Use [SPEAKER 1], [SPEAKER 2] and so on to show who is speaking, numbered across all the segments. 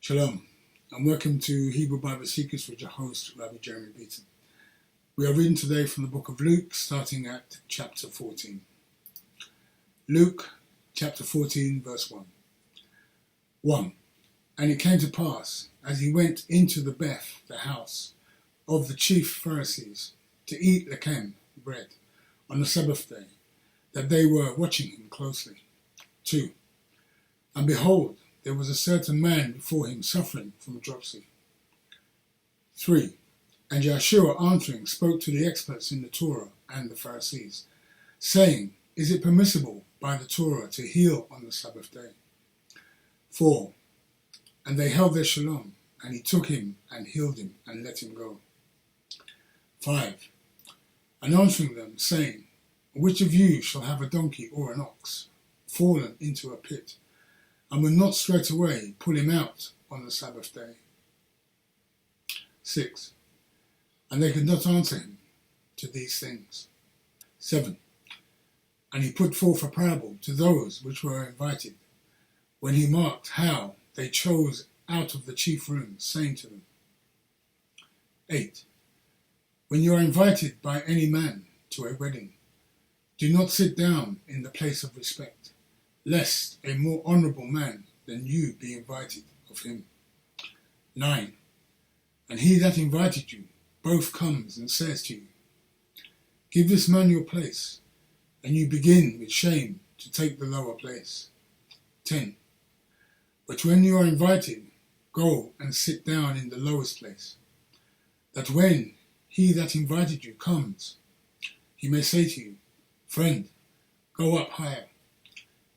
[SPEAKER 1] Shalom, and welcome to Hebrew Bible Secrets with your host, Rabbi Beaton. We are reading today from the book of Luke, starting at chapter 14. Luke, chapter 14, verse 1. 1. And it came to pass, as he went into the house of the chief Pharisees, to eat lechem, bread, on the Sabbath day, that they were watching him closely. 2. And behold, there was a certain man before him suffering from dropsy. 3. And Yeshua answering spoke to the experts in the Torah and the Pharisees, saying, Is it permissible by the Torah to heal on the Sabbath day? 4. And they held their shalom, and he took him and healed him and let him go. 5. And answering them, saying, Which of you shall have a donkey or an ox fallen into a pit, and will not straight away pull him out on the Sabbath day? 6. And they could not answer him to these things. 7. And he put forth a parable to those which were invited, when he marked how they chose out of the chief rooms, saying to them, 8. When you are invited by any man to a wedding, do not sit down in the place of respect, lest a more honourable man than you be invited of him. 9. And he that invited you both comes and says to you, Give this man your place, and you begin with shame to take the lower place. 10. But when you are invited, go and sit down in the lowest place, that when he that invited you comes, he may say to you, Friend, go up higher.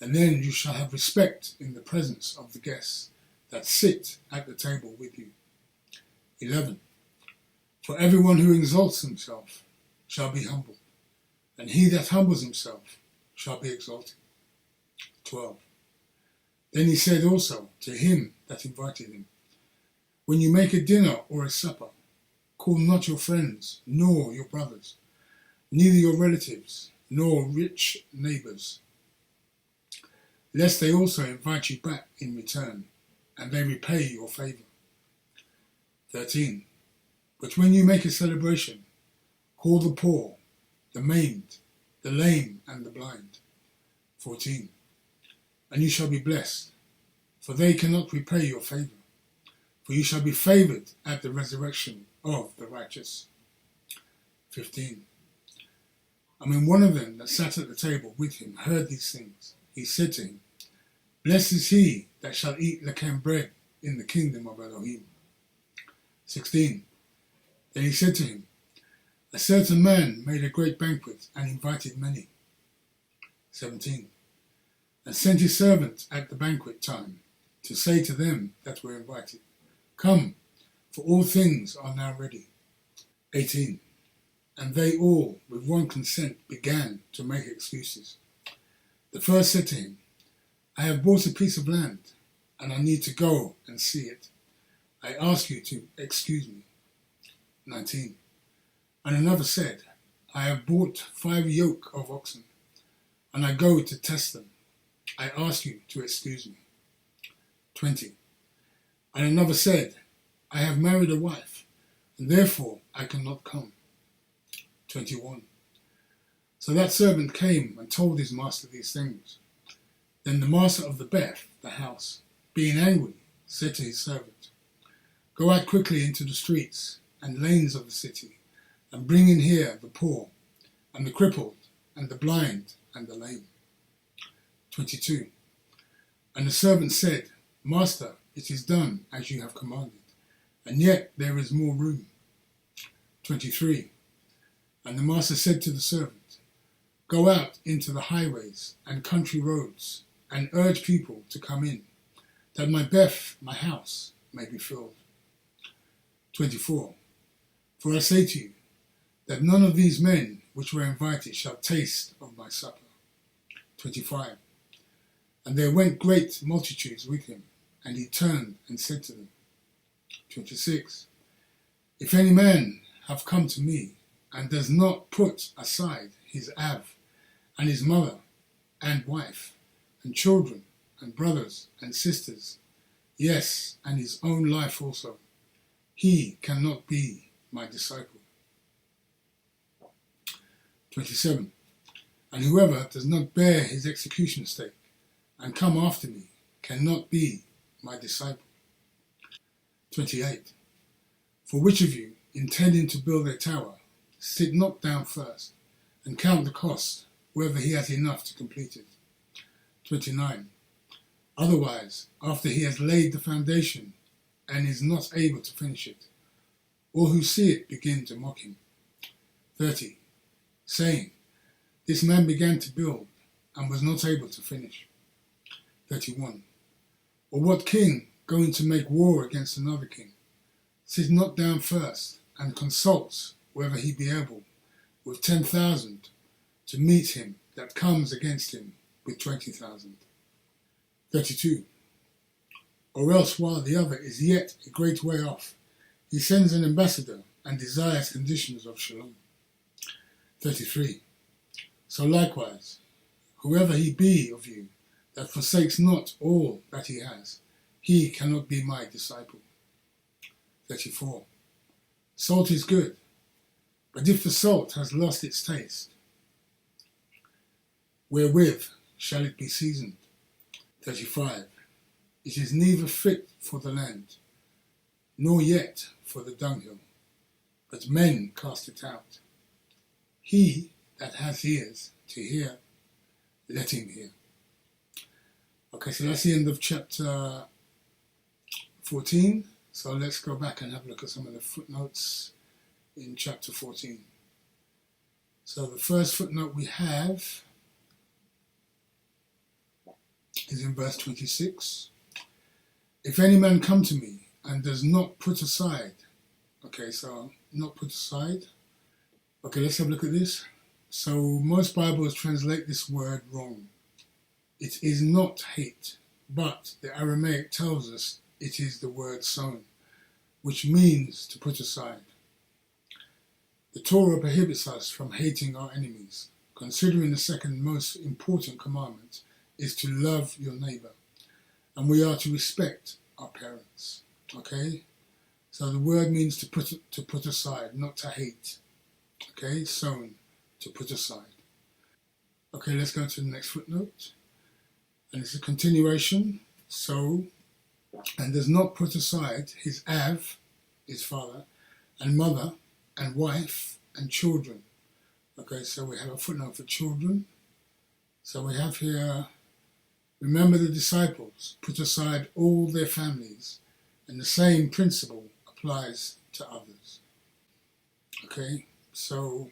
[SPEAKER 1] And then you shall have respect in the presence of the guests that sit at the table with you. 11. For everyone who exalts himself shall be humbled, and he that humbles himself shall be exalted. 12. Then he said also to him that invited him, When you make a dinner or a supper, call not your friends, nor your brothers, neither your relatives, nor rich neighbours, lest they also invite you back in return, and they repay your favour. 13. But when you make a celebration, call the poor, the maimed, the lame, and the blind. 14. And you shall be blessed, for they cannot repay your favour, for you shall be favoured at the resurrection of the righteous. 15. And when one of them that sat at the table with him heard these things, he said to him, Blessed is he that shall eat lechem bread in the kingdom of Elohim. 16. Then he said to him, A certain man made a great banquet and invited many. 17. And sent his servant at the banquet time to say to them that were invited, Come, for all things are now ready. 18. And they all, with one consent, began to make excuses. The first said to him, I have bought a piece of land, and I need to go and see it. I ask you to excuse me. 19. And another said, I have bought 5 yoke of oxen, and I go to test them. I ask you to excuse me. 20. And another said, I have married a wife, and therefore I cannot come. 21. So that servant came and told his master these things. Then the master of the house, being angry, said to his servant, Go out quickly into the streets and lanes of the city, and bring in here the poor, and the crippled, and the blind, and the lame. 22. And the servant said, Master, it is done as you have commanded, and yet there is more room. 23. And the master said to the servant, Go out into the highways and country roads, and urge people to come in, that my house, may be filled. 24. For I say to you, that none of these men which were invited shall taste of my supper. 25. And there went great multitudes with him, and he turned and said to them. 26. If any man have come to me, and does not put aside his and his mother, and wife, and children, and brothers, and sisters, yes, and his own life also. He cannot be my disciple. 27. And whoever does not bear his execution stake and come after me cannot be my disciple. 28. For which of you, intending to build a tower, sit not down first and count the cost, whether he has enough to complete it? 29. Otherwise, after he has laid the foundation and is not able to finish it, all who see it begin to mock him. 30. Saying, this man began to build and was not able to finish. 31. Or what king, going to make war against another king, sits not down first and consults whether he be able with 10,000 to meet him that comes against him with 20,000. 32. Or else while the other is yet a great way off, he sends an ambassador and desires conditions of shalom. 33. So likewise, whoever he be of you that forsakes not all that he has, he cannot be my disciple. 34. Salt is good, but if the salt has lost its taste, wherewith shall it be seasoned? 35. It is neither fit for the land, nor yet for the dunghill, but men cast it out. He that has ears to hear, let him hear. Okay, so that's the end of chapter 14. So let's go back and have a look at some of the footnotes in chapter 14. So the first footnote we have is in verse 26. If any man come to me and does not put aside, okay, so not put aside. Okay, let's have a look at this. So most Bibles translate this word wrong. It is not hate, but the Aramaic tells us it is the word sown, which means to put aside. The Torah prohibits us from hating our enemies, considering the second most important commandment is to love your neighbor, and we are to respect our parents. Okay, so the word means to put aside, not to hate. Okay, sown, to put aside. Okay, let's go to the next footnote, and it's a continuation. So, and does not put aside his Av, his father, and mother, and wife, and children. Okay, so we have a footnote for children. So we have here, remember the disciples, put aside all their families, and the same principle applies to others. Okay, so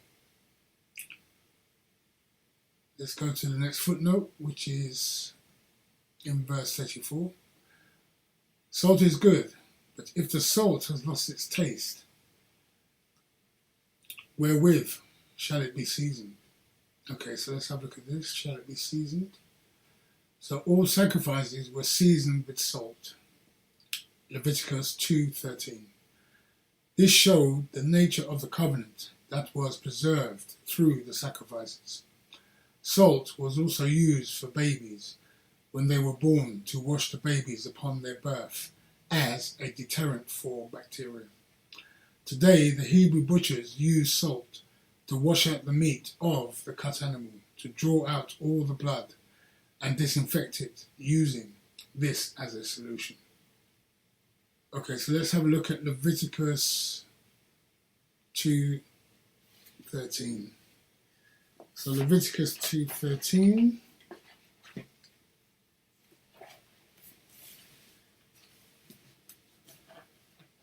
[SPEAKER 1] let's go to the next footnote, which is in verse 34. Salt is good, but if the salt has lost its taste, wherewith shall it be seasoned? Okay, so let's have a look at this. Shall it be seasoned? So all sacrifices were seasoned with salt. Leviticus 2:13. This showed the nature of the covenant that was preserved through the sacrifices. Salt was also used for babies when they were born to wash the babies upon their birth as a deterrent for bacteria. Today, the Hebrew butchers use salt to wash out the meat of the cut animal, to draw out all the blood and disinfect it using this as a solution. Okay, so let's have a look at Leviticus 2:13. So Leviticus 2:13.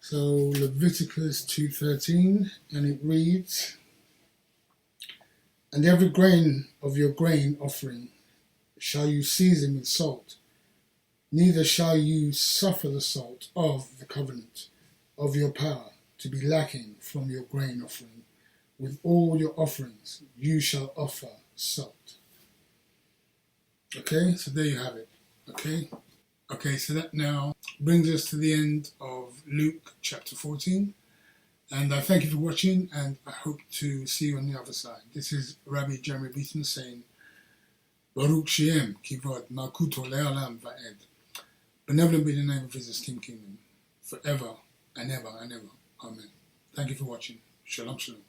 [SPEAKER 1] So Leviticus 2:13, and it reads, and every grain of your grain offering shall you season with salt, neither shall you suffer the salt of the covenant of your power to be lacking from your grain offering. With all your offerings you shall offer salt. Okay, so there you have it. Okay, so that now brings us to the end of Luke chapter 14. And I thank you for watching, and I hope to see you on the other side. This is Rabbi Beaton saying, Baruch Shem Kivod Malkuto Le'olam Va'ed. Benevolent be the name of his esteemed kingdom, forever and ever and ever. Amen. Thank you for watching. Shalom, shalom.